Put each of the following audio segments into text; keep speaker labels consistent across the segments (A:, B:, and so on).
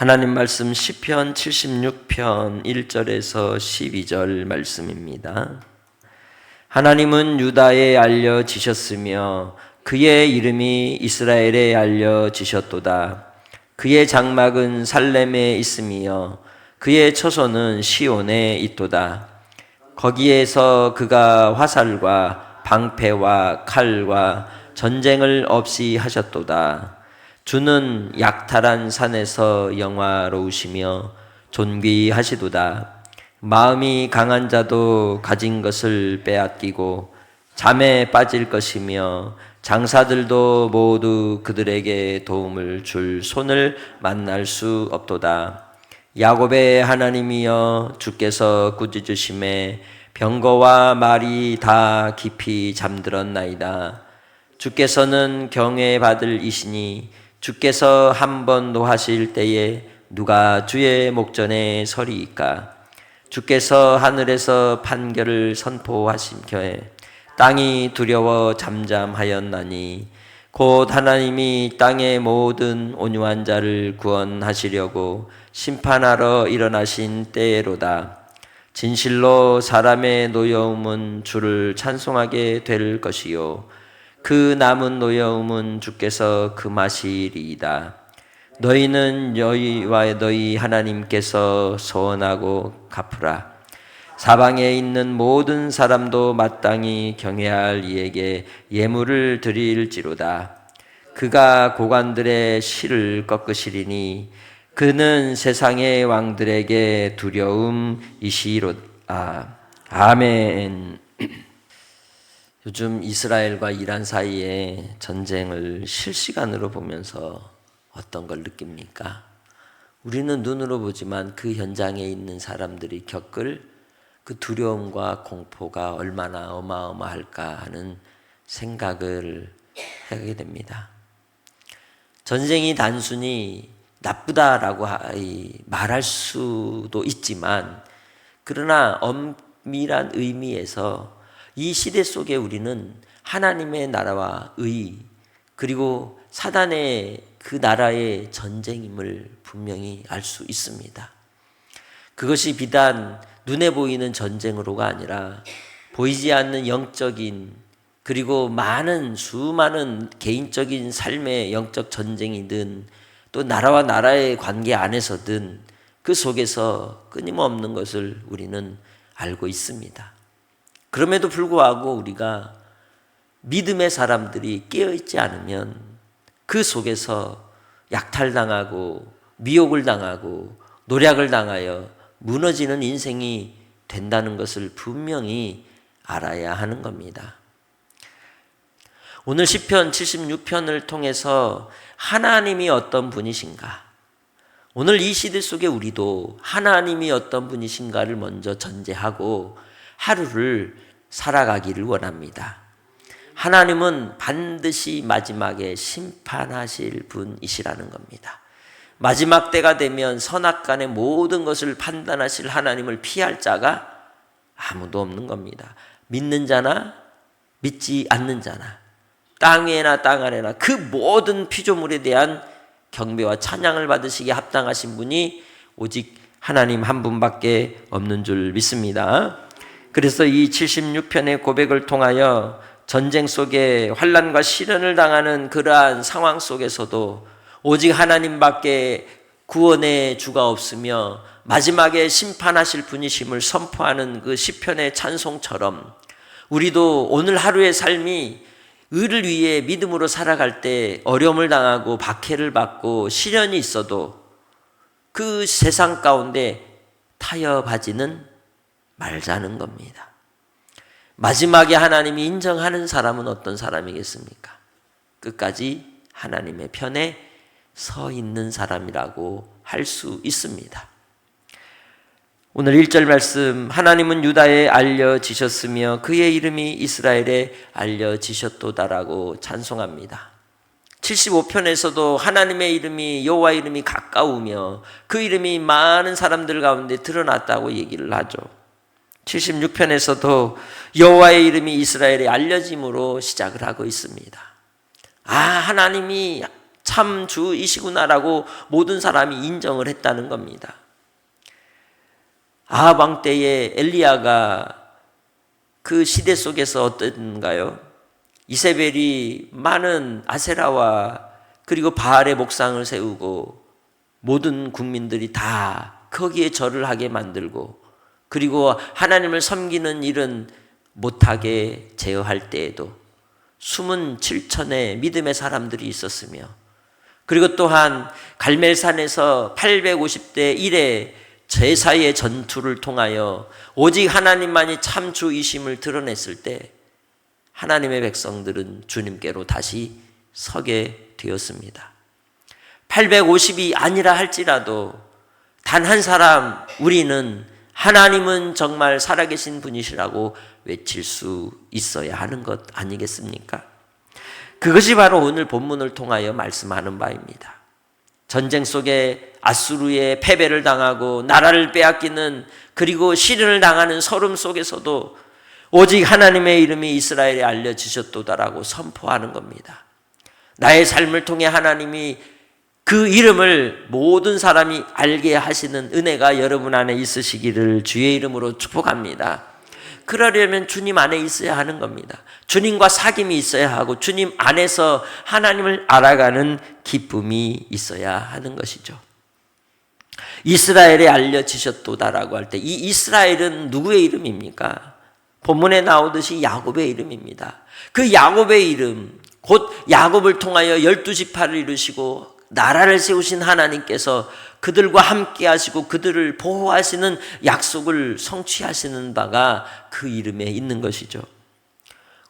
A: 하나님 말씀 시편 76편 1절에서 12절 말씀입니다. 하나님은 유다에 알려지셨으며 그의 이름이 이스라엘에 알려지셨도다. 그의 장막은 살렘에 있으며 그의 처소는 시온에 있도다. 거기에서 그가 화살과 방패와 칼과 전쟁을 없이 하셨도다. 주는 약탈한 산에서 영화로우시며 존귀하시도다. 마음이 강한 자도 가진 것을 빼앗기고 잠에 빠질 것이며 장사들도 모두 그들에게 도움을 줄 손을 만날 수 없도다. 야곱의 하나님이여 주께서 꾸짖으심에 병거와 말이 다 깊이 잠들었나이다. 주께서는 경외받을 이시니 주께서 한 번 노하실 때에 누가 주의 목전에 서리이까. 주께서 하늘에서 판결을 선포하심켜에 땅이 두려워 잠잠하였나니 곧 하나님이 땅의 모든 온유한 자를 구원하시려고 심판하러 일어나신 때로다. 진실로 사람의 노여움은 주를 찬송하게 될 것이요 그 남은 노여움은 주께서 금하시리이다. 너희는 너희와 너희 하나님께서 소원하고 갚으라. 사방에 있는 모든 사람도 마땅히 경외할 이에게 예물을 드릴지로다. 그가 고관들의 실을 꺾으시리니 그는 세상의 왕들에게 두려움이시로다. 아멘. 요즘 이스라엘과 이란 사이에 전쟁을 실시간으로 보면서 어떤 걸 느낍니까? 우리는 눈으로 보지만 그 현장에 있는 사람들이 겪을 그 두려움과 공포가 얼마나 어마어마할까 하는 생각을 하게 됩니다. 전쟁이 단순히 나쁘다라고 말할 수도 있지만 그러나 엄밀한 의미에서 이 시대 속에 우리는 하나님의 나라와 의 그리고 사단의 그 나라의 전쟁임을 분명히 알 수 있습니다. 그것이 비단 눈에 보이는 전쟁으로가 아니라 보이지 않는 영적인 그리고 수많은 개인적인 삶의 영적 전쟁이든 또 나라와 나라의 관계 안에서든 그 속에서 끊임없는 것을 우리는 알고 있습니다. 그럼에도 불구하고 우리가 믿음의 사람들이 깨어있지 않으면 그 속에서 약탈당하고 미혹을 당하고 노략을 당하여 무너지는 인생이 된다는 것을 분명히 알아야 하는 겁니다. 오늘 시편 76편을 통해서 하나님이 어떤 분이신가? 오늘 이 시대 속에 우리도 하나님이 어떤 분이신가를 먼저 전제하고 하루를 살아가기를 원합니다. 하나님은 반드시 마지막에 심판하실 분이시라는 겁니다. 마지막 때가 되면 선악간의 모든 것을 판단하실 하나님을 피할 자가 아무도 없는 겁니다. 믿는 자나 믿지 않는 자나 땅 위에나 땅 아래나 그 모든 피조물에 대한 경배와 찬양을 받으시기에 합당하신 분이 오직 하나님 한 분밖에 없는 줄 믿습니다. 그래서 이 76편의 고백을 통하여 전쟁 속에 환난과 시련을 당하는 그러한 상황 속에서도 오직 하나님밖에 구원의 주가 없으며 마지막에 심판하실 분이심을 선포하는 그 시편의 찬송처럼 우리도 오늘 하루의 삶이 의를 위해 믿음으로 살아갈 때 어려움을 당하고 박해를 받고 시련이 있어도 그 세상 가운데 타협하지는 말자는 겁니다. 마지막에 하나님이 인정하는 사람은 어떤 사람이겠습니까? 끝까지 하나님의 편에 서 있는 사람이라고 할 수 있습니다. 오늘 1절 말씀, 하나님은 유다에 알려지셨으며 그의 이름이 이스라엘에 알려지셨도다라고 찬송합니다. 75편에서도 하나님의 이름이 여호와 이름이 가까우며 그 이름이 많은 사람들 가운데 드러났다고 얘기를 하죠. 76편에서도 여호와의 이름이 이스라엘에 알려짐으로 시작을 하고 있습니다. 하나님이 참 주이시구나라고 모든 사람이 인정을 했다는 겁니다. 아합 왕 때에 엘리야가 그 시대 속에서 어떤가요? 이세벨이 많은 아세라와 그리고 바알의 목상을 세우고 모든 국민들이 다 거기에 절을 하게 만들고 그리고 하나님을 섬기는 일은 못하게 제어할 때에도 숨은 7천의 믿음의 사람들이 있었으며 그리고 또한 갈멜산에서 850대 1의 제사의 전투를 통하여 오직 하나님만이 참 주이심을 드러냈을 때 하나님의 백성들은 주님께로 다시 서게 되었습니다. 850이 아니라 할지라도 단 한 사람 우리는 하나님은 정말 살아계신 분이시라고 외칠 수 있어야 하는 것 아니겠습니까? 그것이 바로 오늘 본문을 통하여 말씀하는 바입니다. 전쟁 속에 아수르의 패배를 당하고 나라를 빼앗기는 그리고 시련을 당하는 서름 속에서도 오직 하나님의 이름이 이스라엘에 알려지셨도다라고 선포하는 겁니다. 나의 삶을 통해 하나님이 그 이름을 모든 사람이 알게 하시는 은혜가 여러분 안에 있으시기를 주의 이름으로 축복합니다. 그러려면 주님 안에 있어야 하는 겁니다. 주님과 사귐이 있어야 하고 주님 안에서 하나님을 알아가는 기쁨이 있어야 하는 것이죠. 이스라엘에 알려지셨도다라고 할 때 이 이스라엘은 누구의 이름입니까? 본문에 나오듯이 야곱의 이름입니다. 그 야곱의 이름, 곧 야곱을 통하여 12지파를 이루시고 나라를 세우신 하나님께서 그들과 함께 하시고 그들을 보호하시는 약속을 성취하시는 바가 그 이름에 있는 것이죠.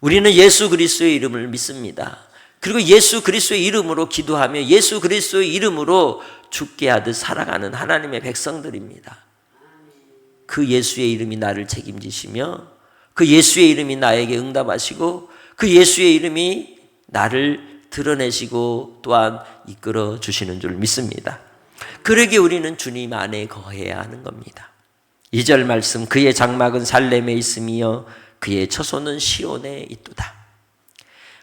A: 우리는 예수 그리스도의 이름을 믿습니다. 그리고 예수 그리스도의 이름으로 기도하며 예수 그리스도의 이름으로 죽게 하듯 살아가는 하나님의 백성들입니다. 그 예수의 이름이 나를 책임지시며 그 예수의 이름이 나에게 응답하시고 그 예수의 이름이 나를 드러내시고 또한 이끌어 주시는 줄 믿습니다. 그러기에 우리는 주님 안에 거해야 하는 겁니다. 2절 말씀, 그의 장막은 살렘에 있으며 그의 처소는 시온에 있도다.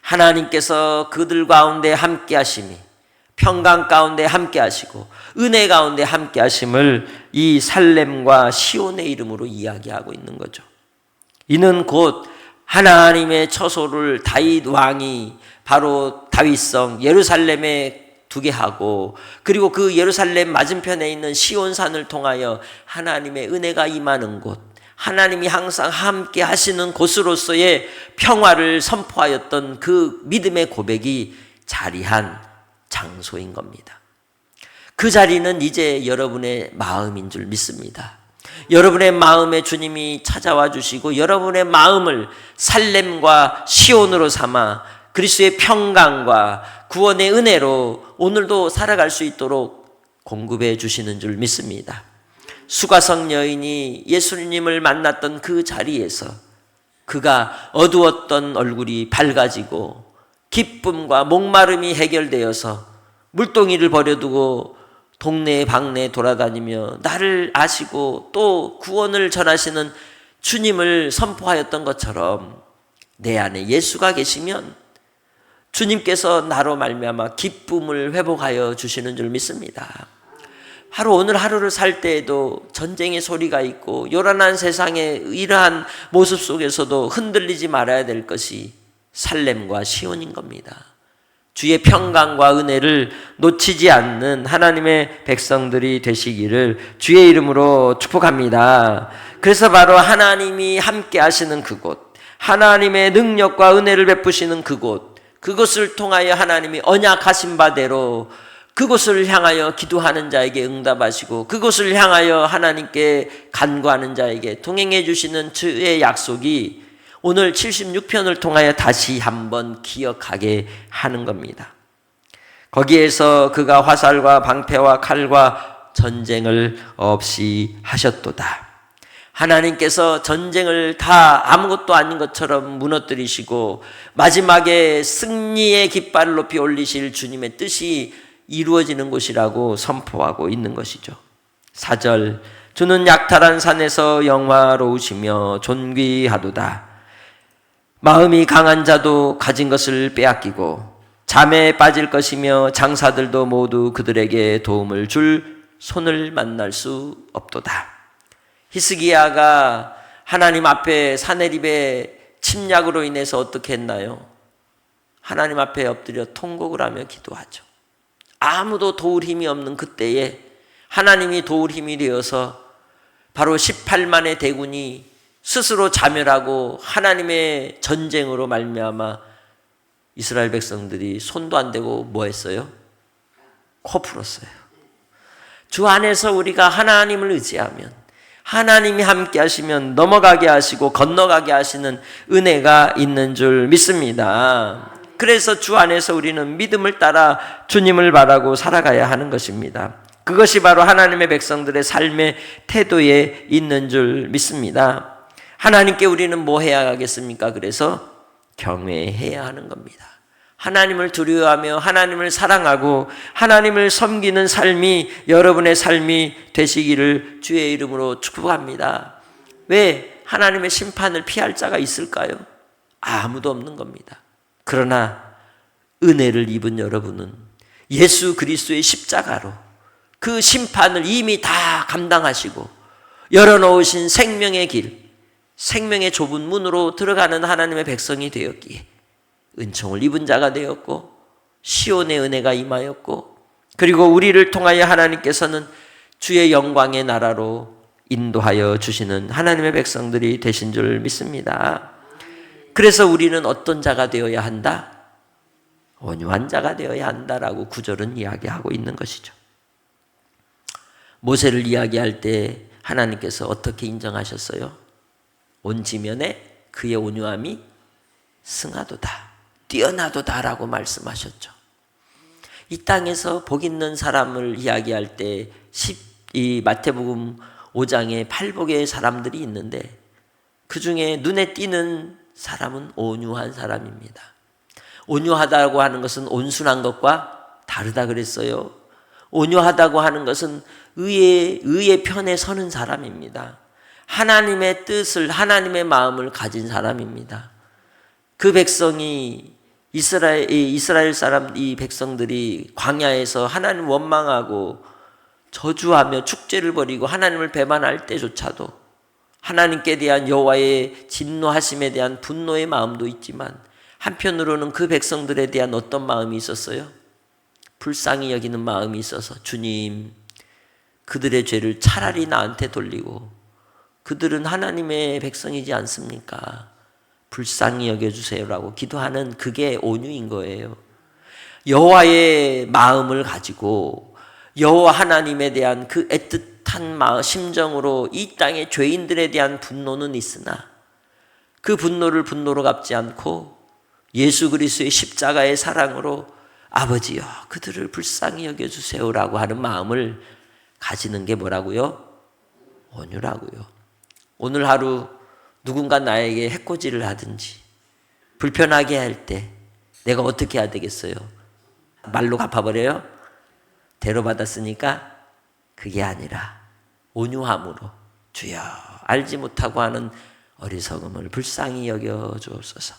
A: 하나님께서 그들 가운데 함께 하심이 평강 가운데 함께 하시고 은혜 가운데 함께 하심을 이 살렘과 시온의 이름으로 이야기하고 있는 거죠. 이는 곧 하나님의 처소를 다윗 왕이 바로 다윗성 예루살렘에 두게 하고 그리고 그 예루살렘 맞은편에 있는 시온산을 통하여 하나님의 은혜가 임하는 곳, 하나님이 항상 함께 하시는 곳으로서의 평화를 선포하였던 그 믿음의 고백이 자리한 장소인 겁니다. 그 자리는 이제 여러분의 마음인 줄 믿습니다. 여러분의 마음에 주님이 찾아와 주시고 여러분의 마음을 살렘과 시온으로 삼아 그리스도의 평강과 구원의 은혜로 오늘도 살아갈 수 있도록 공급해 주시는 줄 믿습니다. 수가성 여인이 예수님을 만났던 그 자리에서 그가 어두웠던 얼굴이 밝아지고 기쁨과 목마름이 해결되어서 물동이를 버려두고 동네 방네 돌아다니며 나를 아시고 또 구원을 전하시는 주님을 선포하였던 것처럼 내 안에 예수가 계시면 주님께서 나로 말미암아 기쁨을 회복하여 주시는 줄 믿습니다. 하루 오늘 하루를 살 때에도 전쟁의 소리가 있고 요란한 세상의 이러한 모습 속에서도 흔들리지 말아야 될 것이 살렘과 시온인 겁니다. 주의 평강과 은혜를 놓치지 않는 하나님의 백성들이 되시기를 주의 이름으로 축복합니다. 그래서 바로 하나님이 함께 하시는 그곳, 하나님의 능력과 은혜를 베푸시는 그곳을 통하여 하나님이 언약하신 바대로 그곳을 향하여 기도하는 자에게 응답하시고 그곳을 향하여 하나님께 간구하는 자에게 동행해 주시는 주의 약속이 오늘 76편을 통하여 다시 한번 기억하게 하는 겁니다. 거기에서 그가 화살과 방패와 칼과 전쟁을 없이 하셨도다. 하나님께서 전쟁을 다 아무것도 아닌 것처럼 무너뜨리시고 마지막에 승리의 깃발을 높이 올리실 주님의 뜻이 이루어지는 곳이라고 선포하고 있는 것이죠. 4절, 주는 약탈한 산에서 영화로우시며 존귀하도다. 마음이 강한 자도 가진 것을 빼앗기고 잠에 빠질 것이며 장사들도 모두 그들에게 도움을 줄 손을 만날 수 없도다. 히스기야가 하나님 앞에 사내립의 침략으로 인해서 어떻게 했나요? 하나님 앞에 엎드려 통곡을 하며 기도하죠. 아무도 도울 힘이 없는 그때에 하나님이 도울 힘이 되어서 바로 18만의 대군이 스스로 자멸하고 하나님의 전쟁으로 말미암아 이스라엘 백성들이 손도 안 대고 뭐 했어요? 코 풀었어요. 주 안에서 우리가 하나님을 의지하면 하나님이 함께 하시면 넘어가게 하시고 건너가게 하시는 은혜가 있는 줄 믿습니다. 그래서 주 안에서 우리는 믿음을 따라 주님을 바라고 살아가야 하는 것입니다. 그것이 바로 하나님의 백성들의 삶의 태도에 있는 줄 믿습니다. 하나님께 우리는 뭐 해야 하겠습니까? 그래서 경외해야 하는 겁니다. 하나님을 두려워하며 하나님을 사랑하고 하나님을 섬기는 삶이 여러분의 삶이 되시기를 주의 이름으로 축복합니다. 왜 하나님의 심판을 피할 자가 있을까요? 아무도 없는 겁니다. 그러나 은혜를 입은 여러분은 예수 그리스도의 십자가로 그 심판을 이미 다 감당하시고 열어놓으신 생명의 길, 생명의 좁은 문으로 들어가는 하나님의 백성이 되었기에 은총을 입은 자가 되었고 시온의 은혜가 임하였고 그리고 우리를 통하여 하나님께서는 주의 영광의 나라로 인도하여 주시는 하나님의 백성들이 되신 줄 믿습니다. 그래서 우리는 어떤 자가 되어야 한다? 온유한 자가 되어야 한다라고 구절은 이야기하고 있는 것이죠. 모세를 이야기할 때 하나님께서 어떻게 인정하셨어요? 온 지면에 그의 온유함이 승하도다, 뛰어나도다라고 말씀하셨죠. 이 땅에서 복 있는 사람을 이야기할 때 이 마태복음 5장에 팔복의 사람들이 있는데 그 중에 눈에 띄는 사람은 온유한 사람입니다. 온유하다고 하는 것은 온순한 것과 다르다 그랬어요. 온유하다고 하는 것은 의의 편에 서는 사람입니다. 하나님의 뜻을, 하나님의 마음을 가진 사람입니다. 그 백성이 이스라엘 사람, 이 백성들이 광야에서 하나님 원망하고 저주하며 축제를 벌이고 하나님을 배반할 때조차도 하나님께 대한 여호와의 진노하심에 대한 분노의 마음도 있지만 한편으로는 그 백성들에 대한 어떤 마음이 있었어요? 불쌍히 여기는 마음이 있어서 주님, 그들의 죄를 차라리 나한테 돌리고 그들은 하나님의 백성이지 않습니까? 불쌍히 여겨주세요라고 기도하는 그게 온유인 거예요. 여호와의 마음을 가지고 여호와 하나님에 대한 그 애틋한 심정으로 이 땅의 죄인들에 대한 분노는 있으나 그 분노를 분노로 갚지 않고 예수 그리스도의 십자가의 사랑으로 아버지여 그들을 불쌍히 여겨주세요라고 하는 마음을 가지는 게 뭐라고요? 온유라고요. 오늘 하루 누군가 나에게 해코지를 하든지 불편하게 할 때 내가 어떻게 해야 되겠어요? 말로 갚아버려요? 대로받았으니까 그게 아니라 온유함으로 주여 알지 못하고 하는 어리석음을 불쌍히 여겨주옵소서.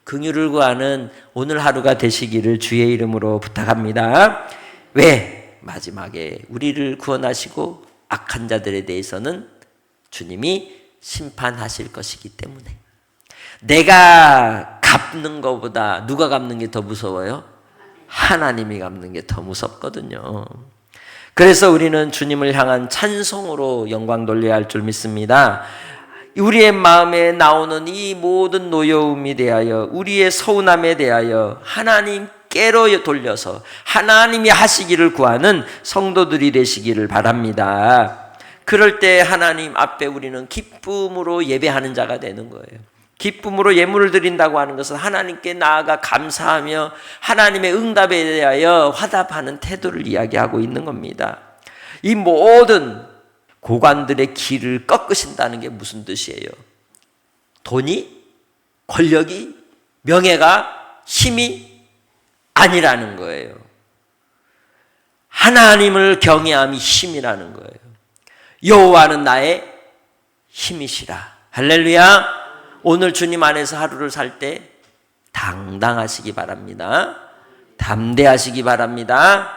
A: 긍휼을 구하는 오늘 하루가 되시기를 주의 이름으로 부탁합니다. 왜? 마지막에 우리를 구원하시고 악한 자들에 대해서는 주님이 심판하실 것이기 때문에 내가 갚는 것보다 누가 갚는 게 더 무서워요? 하나님이 갚는 게 더 무섭거든요. 그래서 우리는 주님을 향한 찬송으로 영광 돌려야 할 줄 믿습니다. 우리의 마음에 나오는 이 모든 노여움에 대하여 우리의 서운함에 대하여 하나님께로 돌려서 하나님이 하시기를 구하는 성도들이 되시기를 바랍니다. 그럴 때 하나님 앞에 우리는 기쁨으로 예배하는 자가 되는 거예요. 기쁨으로 예물을 드린다고 하는 것은 하나님께 나아가 감사하며 하나님의 응답에 대하여 화답하는 태도를 이야기하고 있는 겁니다. 이 모든 고관들의 길을 꺾으신다는 게 무슨 뜻이에요? 돈이, 권력이, 명예가, 힘이 아니라는 거예요. 하나님을 경외함이 힘이라는 거예요. 여호와는 나의 힘이시라. 할렐루야. 오늘 주님 안에서 하루를 살 때 당당하시기 바랍니다. 담대하시기 바랍니다.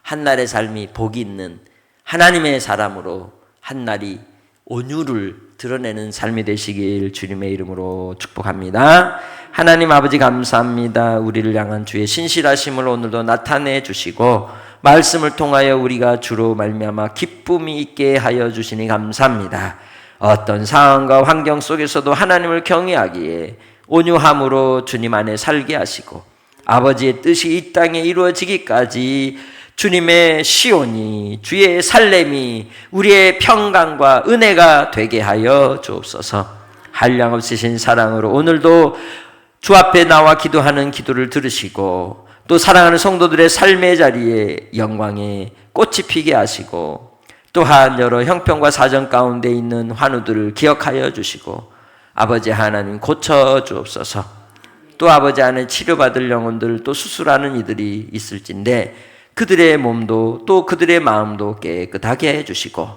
A: 한날의 삶이 복이 있는 하나님의 사람으로 한날이 온유를 드러내는 삶이 되시길 주님의 이름으로 축복합니다. 하나님 아버지 감사합니다. 우리를 향한 주의 신실하심을 오늘도 나타내 주시고 말씀을 통하여 우리가 주로 말미암아 기쁨이 있게 하여 주시니 감사합니다. 어떤 상황과 환경 속에서도 하나님을 경외하기에 온유함으로 주님 안에 살게 하시고 아버지의 뜻이 이 땅에 이루어지기까지 주님의 시온이 주의 살렘이 우리의 평강과 은혜가 되게 하여 주옵소서. 한량없으신 사랑으로 오늘도 주 앞에 나와 기도하는 기도를 들으시고 또 사랑하는 성도들의 삶의 자리에 영광의 꽃이 피게 하시고 또한 여러 형편과 사정 가운데 있는 환우들을 기억하여 주시고 아버지 하나님 고쳐 주옵소서. 또 아버지 안에 치료받을 영혼들 또 수술하는 이들이 있을진데 그들의 몸도 또 그들의 마음도 깨끗하게 해주시고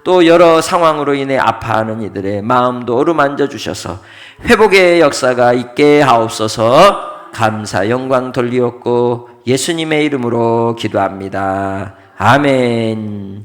A: 또 여러 상황으로 인해 아파하는 이들의 마음도 어루만져 주셔서 회복의 역사가 있게 하옵소서. 감사 영광 돌리옵고 예수님의 이름으로 기도합니다. 아멘.